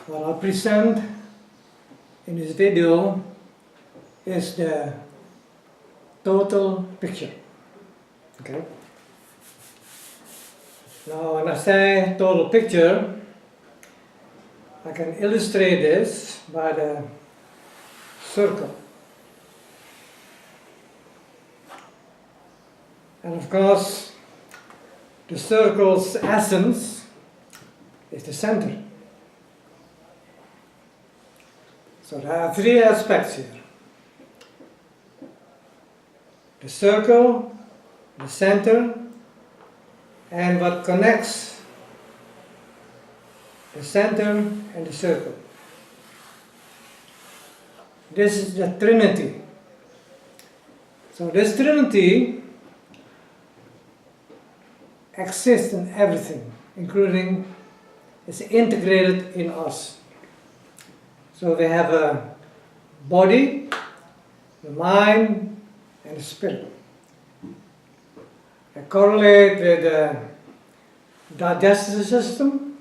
what I'll present in this video is the total picture. Okay. Now when I say total picture, I can illustrate this by the circle. And of course, the circle's essence is the center. So there are three aspects here. The circle, the center, and what connects the center and the circle. This is the Trinity. So this Trinity exists in everything, including it's integrated in us. So we have a body, the mind, and the spirit. They correlate with the digestive system.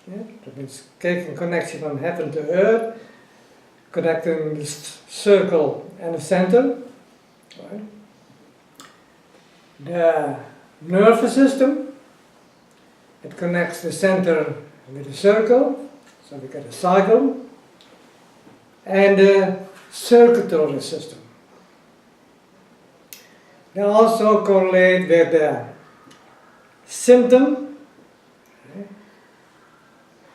Yeah, that means taking connection from heaven to earth, connecting the circle and the center. Right? The nervous system, it connects the center with the circle, so we get a cycle, and the circulatory system. They also correlate with the symptom,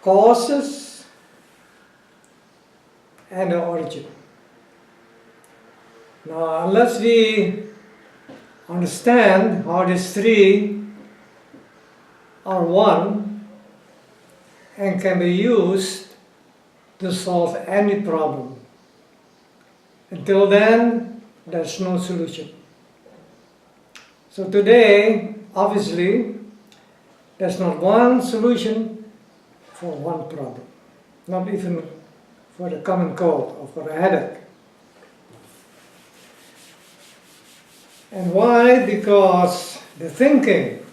causes, and the origin. Now, unless we understand how these three are one and can be used to solve any problem, until then, there's no solution. So today, obviously, there's not one solution for one problem, not even for the common cold or for a headache. And why? Because the thinking,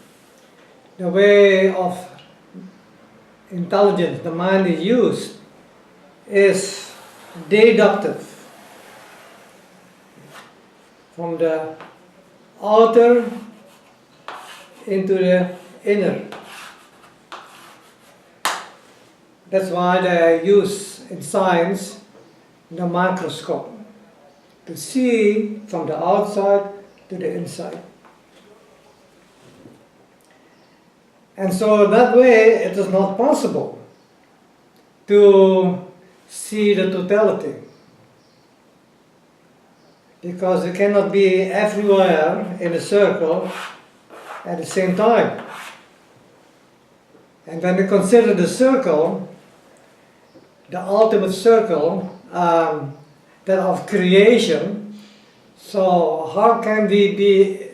the way of intelligence, the mind is used, is deductive. From the outer into the inner. That's why they use in science the microscope to see from the outside to the inside. And so that way it is not possible to see the totality, because you cannot be everywhere in a circle at the same time. And when we consider the circle, the ultimate circle, that of creation, so how can we be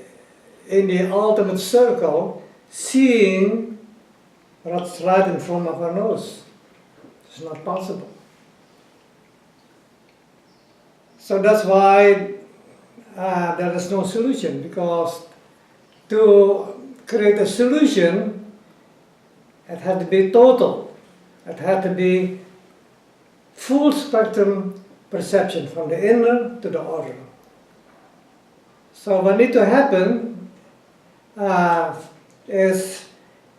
in the ultimate circle seeing what's right in front of our nose? It's not possible. So that's why there is no solution, because to create a solution, it had to be total. It had to be full spectrum perception from the inner to the outer. So what needs to happen is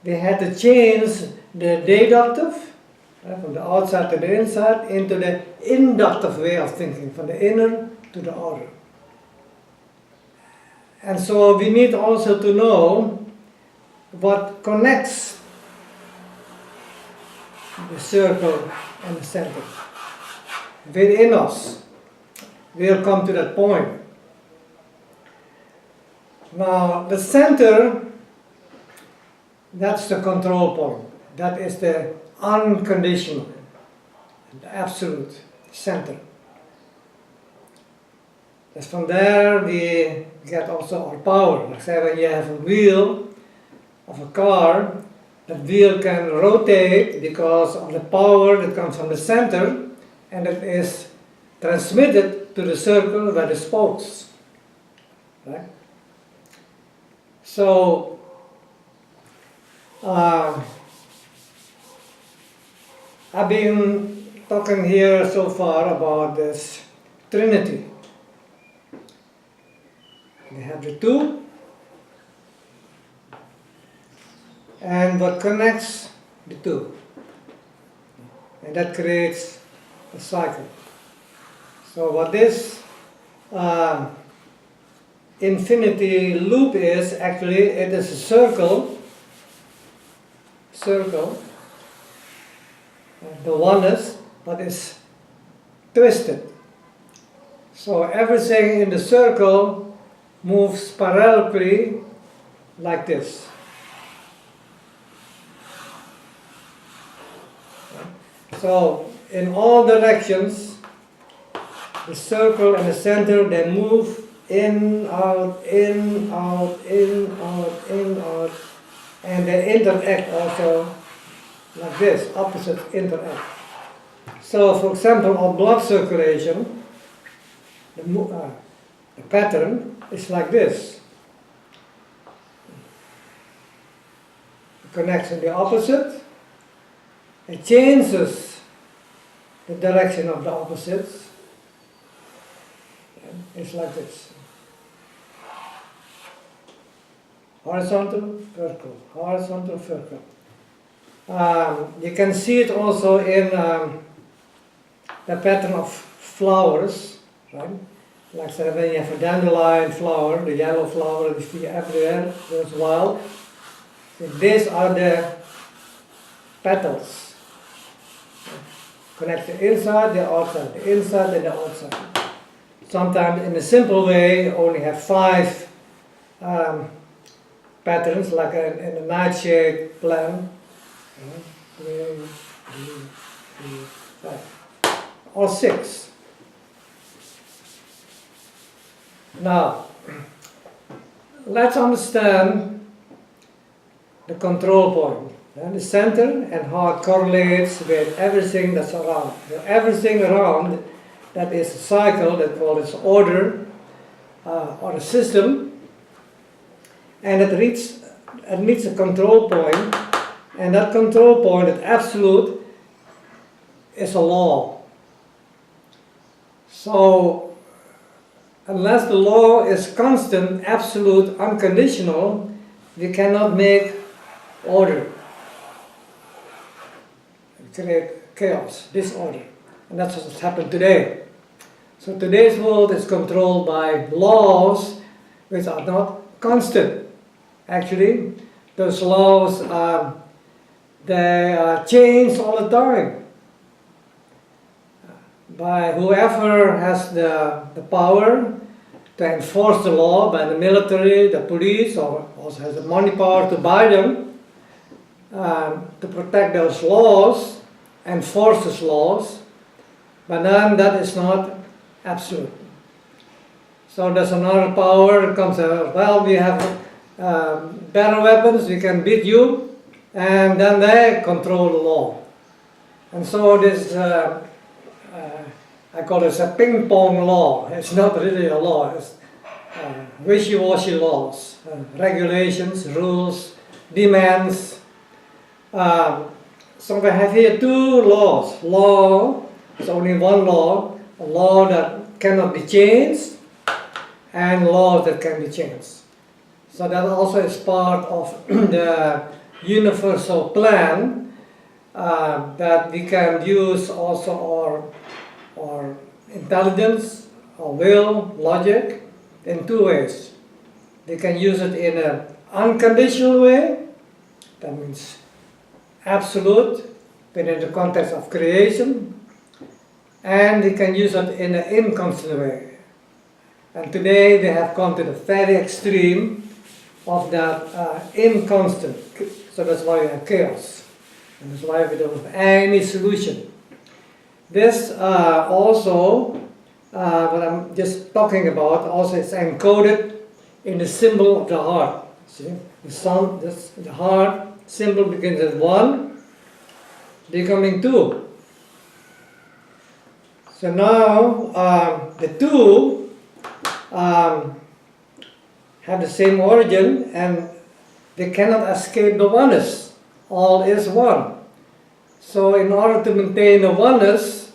we had to change the deductive, from the outside to the inside, into the inductive way of thinking, from the inner to the outer. And so we need also to know what connects the circle and the center within us. We'll come to that point. Now, the center, that's the control point. That is the unconditional, the absolute center. And from there we get also our power. Like say when you have a wheel of a car, that wheel can rotate because of the power that comes from the center, and it is transmitted to the circle where the spokes. Right? So I've been talking here so far about this Trinity. We have the two, and what connects the two, and that creates a cycle. So what this infinity loop is, actually it is a circle, the oneness, but it's twisted. So everything in the circle moves parallelly like this. So in all directions, the circle and the center, they move in, out, in, out, in, out, in, out, and they interact also like this, opposites interact. So for example, on blood circulation, the pattern is like this. It connects in the opposite, it changes the direction of the opposites. It's like this. Horizontal, vertical, horizontal, vertical. You can see it also in the pattern of flowers, right? Like say when you have a dandelion flower, the yellow flower you see everywhere, goes wild. So these are the petals. Connect the inside, the outside, the inside and the outside. Sometimes in a simple way only have 5 patterns, like in a nightshade plan. 3, 5. Or 6. Now, let's understand the control point. The center and how it correlates with everything that's around. Everything around that is a cycle that calls order or a system, and it meets a control point, and that control point, that absolute, is a law. So unless the law is constant, absolute, unconditional, we cannot make order. We create chaos, disorder. And that's what's happened today. So today's world is controlled by laws which are not constant. Actually, those laws they change all the time. By whoever has the power to enforce the law, by the military, the police, or also has the money power to buy them, to protect those laws, enforce those laws, but then that is not absolute. So there's another power that comes out, well, we have better weapons, we can beat you, and then they control the law. And so this, I call this a ping pong law. It's not really a law, it's wishy-washy laws, regulations, rules, demands. So we have here 2 laws. Law is only one law, a law that cannot be changed, and laws that can be changed. So that also is part of the universal plan that we can use also our intelligence, our will, logic, in 2 ways. We can use it in an unconditional way, that means absolute, within the context of creation, and we can use it in an inconstant way. And today we have come to the very extreme of that inconstant. So that's why we have chaos. And that's why we don't have any solution. This also, what I'm just talking about, also is encoded in the symbol of the heart. See, the heart symbol begins at 1, becoming 2. So now the 2 have the same origin, and they cannot escape the oneness. All is one. So in order to maintain the oneness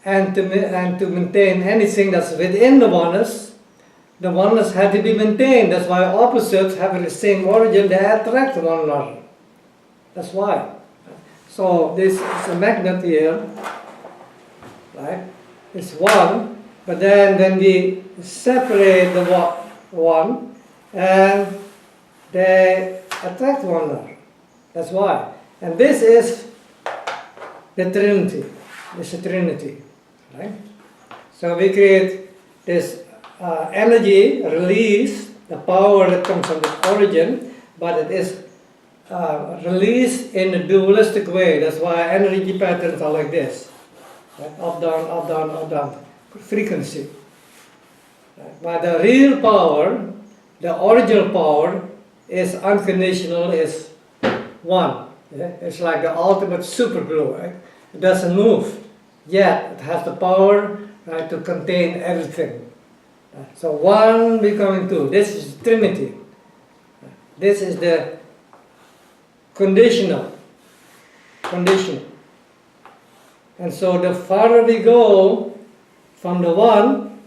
and to maintain anything that's within the oneness had to be maintained. That's why opposites having the same origin, they attract one another. That's why. So this is a magnet here, right? It's one, but then when we separate the one, and they attract one another. That's why. And this is the Trinity. It's a Trinity, right? So we create this energy release, the power that comes from the origin, but it is released in a dualistic way. That's why energy patterns are like this, right? Up, down, up, down, up, down, frequency. Right? But the real power, the original power, is unconditional, is one. Yeah? It's like the ultimate super glue, right? It doesn't move, yet it has the power, right, to contain everything. So one becoming two. This is Trinity. This is the conditional. And so the farther we go from the one,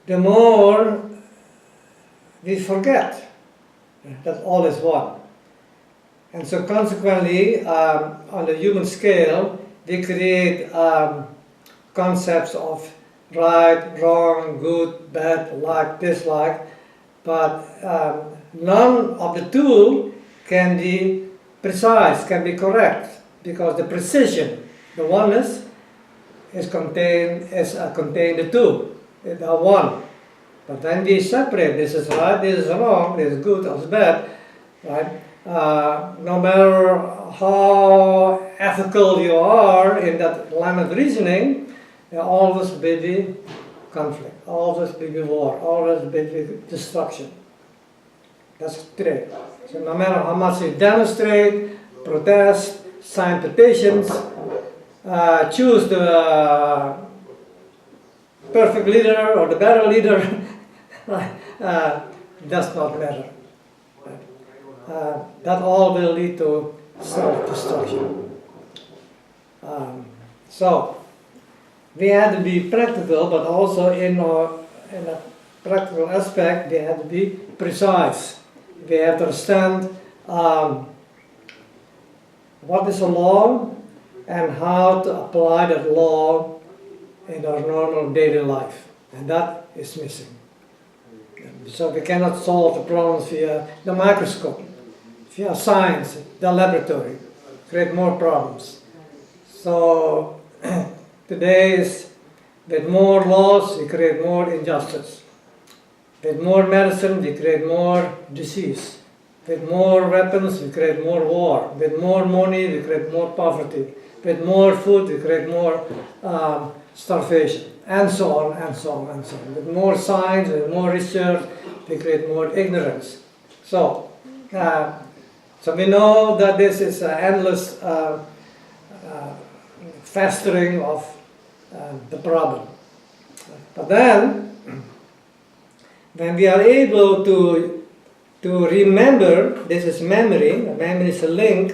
the more we forget that all is one. And so consequently, on the human scale, we create concepts of right, wrong, good, bad, like, dislike, but none of the two can be precise, can be correct, because the precision, the oneness, is contained the two, they are one. But when we separate, this is right, this is wrong, this is good, this is bad, right? No matter how ethical you are in that line of reasoning, there always will be conflict, always will be war, always will be destruction. That's today. So no matter how much you demonstrate, protest, sign petitions, choose the perfect leader or the better leader, does not matter. That all will lead to self-destruction. So we had to be practical, but also in a practical aspect, we had to be precise. We have to understand what is a law and how to apply that law in our normal daily life, and that is missing. So we cannot solve the problems via the microscope, via science, the laboratory, create more problems. So today is, with more laws, we create more injustice. With more medicine, we create more disease. With more weapons, we create more war. With more money, we create more poverty. With more food, we create more starvation, and so on, and so on, and so on. With more science, with more research, we create more ignorance. So, so we know that this is an endless festering of the problem. But then, when we are able to remember, this is memory is a link,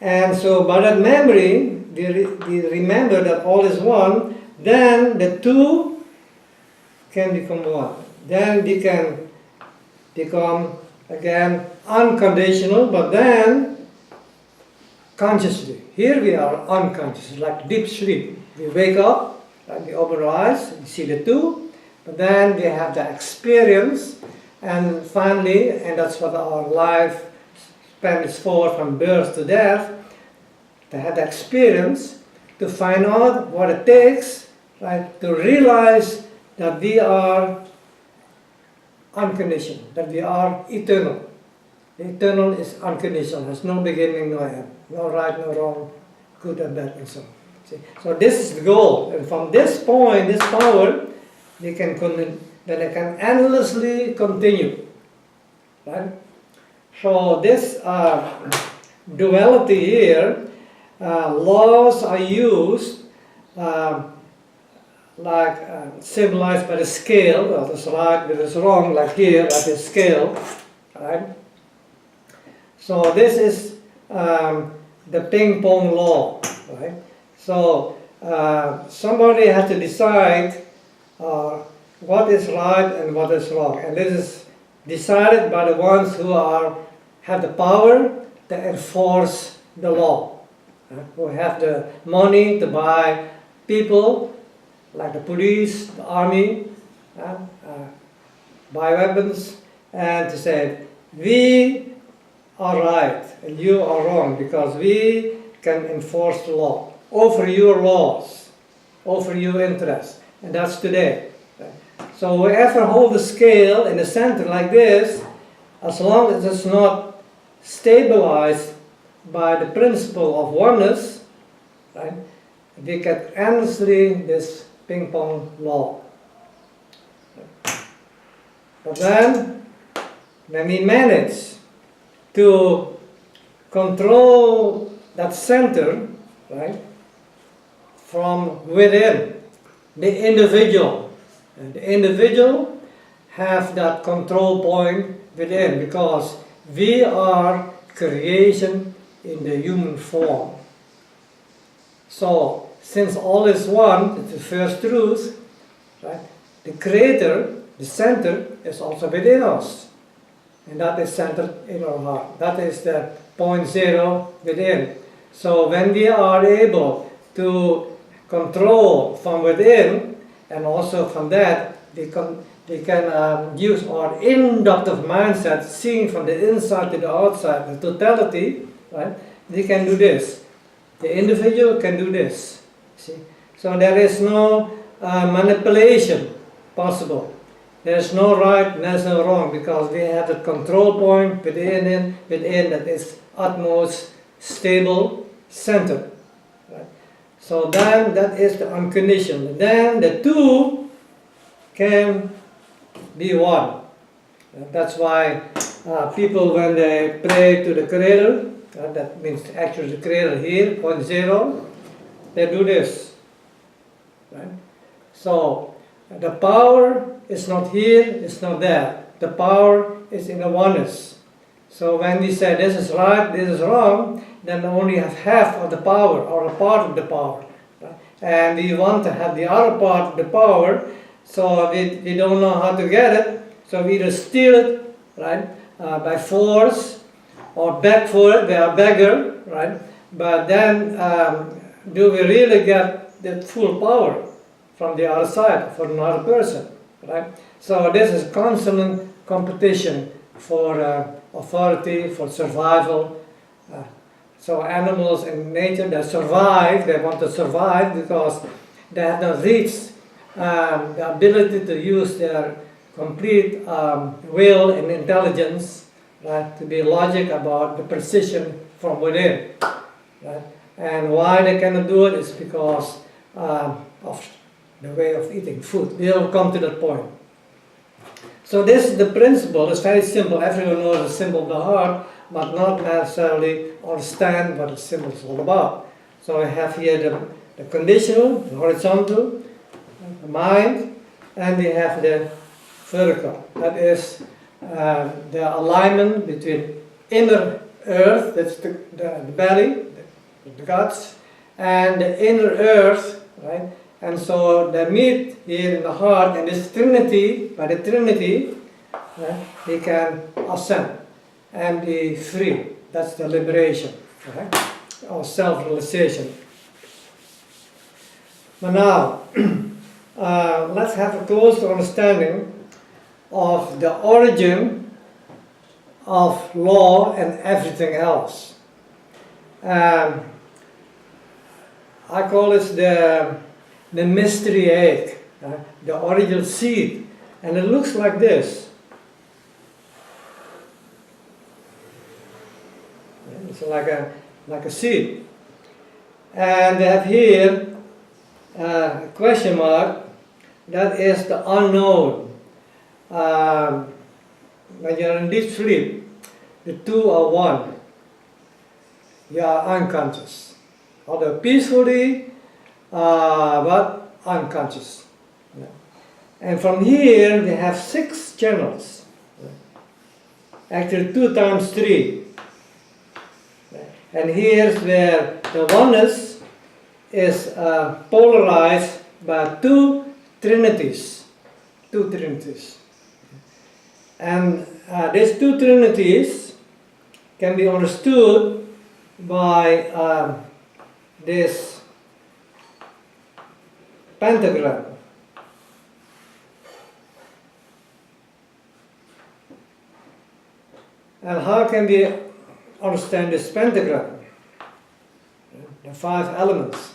and so by that memory, we remember that all is one, then the two can become one. Then we can become, again, unconditional, but then consciously. Here we are unconscious, like deep sleep. We wake up, and we open our eyes, we see the two, but then we have the experience, and finally, and that's what our life span is for, from birth to death, to have the experience, to find out what it takes, right, to realize that we are unconditional, that we are eternal. The eternal is unconditional, has no beginning, no end, no right, no wrong, good and bad, and so on. See? So this is the goal, and from this point, this power, we can then it can endlessly continue, right? So this duality here, laws are used like symbolized by the scale. Well, it's right, but it's wrong, like here, like the scale, right? So this is the ping pong law, right? So somebody has to decide what is right and what is wrong, and this is decided by the ones who have the power to enforce the law, who have the money to buy people like the police, the army, buy weapons, and to say, we are right and you are wrong because we can enforce the law, offer your laws, offer your interests, and that's today. So whoever holds the scale in the center like this, as long as it's not stabilized by the principle of oneness, right, we get endlessly this ping pong law. But then, when we manage to control that center, right, from within, the individual, and the individual have that control point within, because we are creation in the human form. So, since all is one, it's the first truth, right? The creator, the center, is also within us. And that is centered in our heart. That is the point zero within. So when we are able to control from within, and also from that, we can use our inductive mindset, seeing from the inside to the outside, the totality, right? We can do this. The individual can do this. See? So there is no manipulation possible. There is no right, there is no wrong, because we have the control point within that is utmost stable center. Right? So then that is the unconditioned. Then the two can be one. That's why people, when they pray to the Creator, that means actually the Creator here, point zero, they do this. Right? So the power is not here, it's not there. The power is in the oneness. So when we say this is right, this is wrong, then we only have half of the power, or a part of the power. Right? And we want to have the other part of the power, so we don't know how to get it, so we either steal it, right, by force, or beg for it, they are beggar, right? But then, do we really get the full power from the other side, for another person, right? So this is constant competition for authority, for survival. So animals in nature, they survive, they want to survive because they have not reached the ability to use their complete will and intelligence, right, to be logic about the precision from within. Right? And why they cannot do it is because of the way of eating food. We'll come to that point. So this is the principle. It's very simple. Everyone knows the symbol of the heart, but not necessarily understand what the symbol is all about. So I have here the conditional, the horizontal, the mind, and we have the vertical. That is the alignment between inner earth, that's the belly, the guts, and the inner earth, right? And so they meet here in the heart, and this trinity, by the trinity, we can ascend and be free. That's the liberation, right? Or self-realization. But now, let's have a closer understanding of the origin of law and everything else. I call it the mystery egg, the original seed, and it looks like this. It's like a seed, and they have here a question mark. That is the unknown. When you're in deep sleep, the two are one. You are unconscious, although peacefully, but unconscious. And from here, we have 6 channels. Actually, 2 times 3. And here's where the oneness is polarized by two trinities. Two trinities. And these two trinities can be understood by this pentagram. And how can we understand this pentagram? The 5 elements.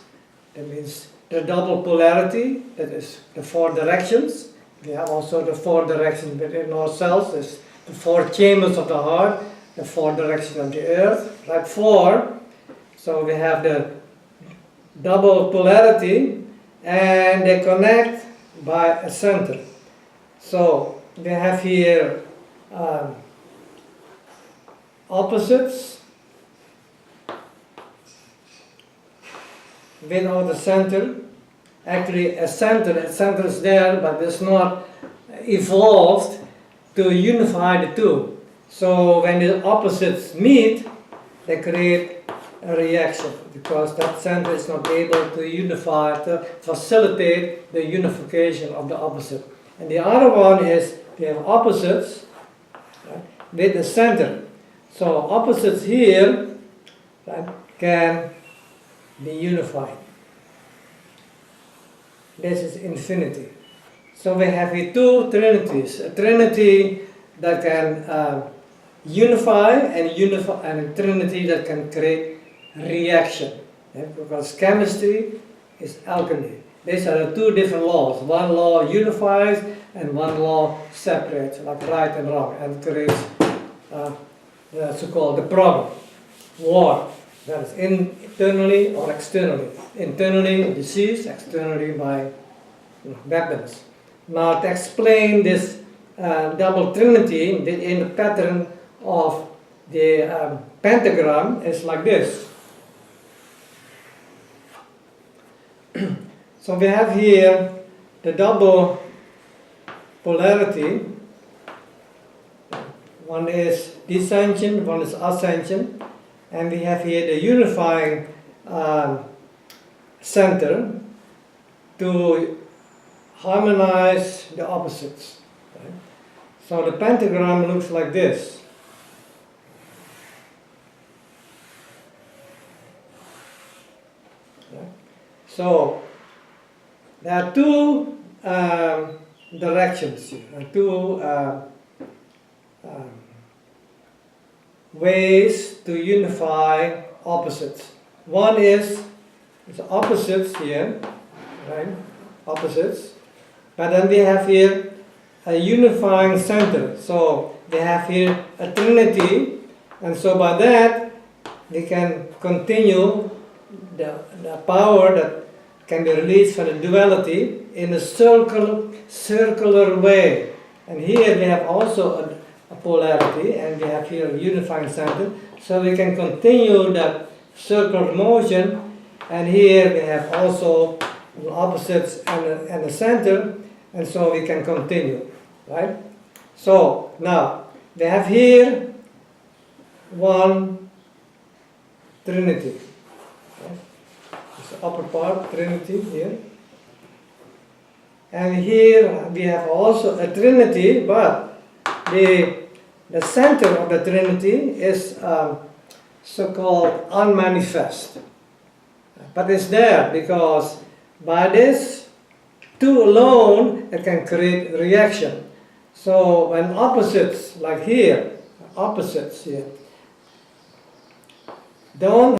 That means the double polarity, that is the 4 directions. We have also the 4 directions within ourselves, is the 4 chambers of the heart, the 4 directions of the earth, like 4. So we have the double polarity, and they connect by a center. So we have here opposites without the center. Actually, a center is there, but it's not evolved to unify the two. So when the opposites meet, they create a reaction, because that center is not able to unify, to facilitate the unification of the opposite. And the other one is we have opposites, right, with the center. So opposites here, right, can be unified. This is infinity. So we have here two trinities. A trinity that can unify, and a trinity that can create reaction. Yeah? Because chemistry is alchemy. These are the two different laws. One law unifies and one law separates, like right and wrong, and creates the so-called the problem, war. That is internally or externally. Internally disease, externally by weapons. Now to explain this double trinity in the pattern of the pentagram is like this. So we have here the double polarity. One is descension, one is ascension. And we have here the unifying center to harmonize the opposites. Right? So the pentagram looks like this. Right? So there are two directions here, two ways to unify opposites. One is opposites here, right? Opposites. But then we have here a unifying center. So we have here a trinity, and so by that we can continue the power that can be released from the duality in a circular way. And here we have also a polarity, and we have here a unifying center, so we can continue that circular motion. And here we have also the opposites and the center, and so we can continue, right? So now we have here one trinity. Okay? This upper part, trinity here. And here we have also a trinity, but the center of the trinity is so-called unmanifest. But it's there because by this two alone it can create reaction. So when opposites, like here, opposites here, don't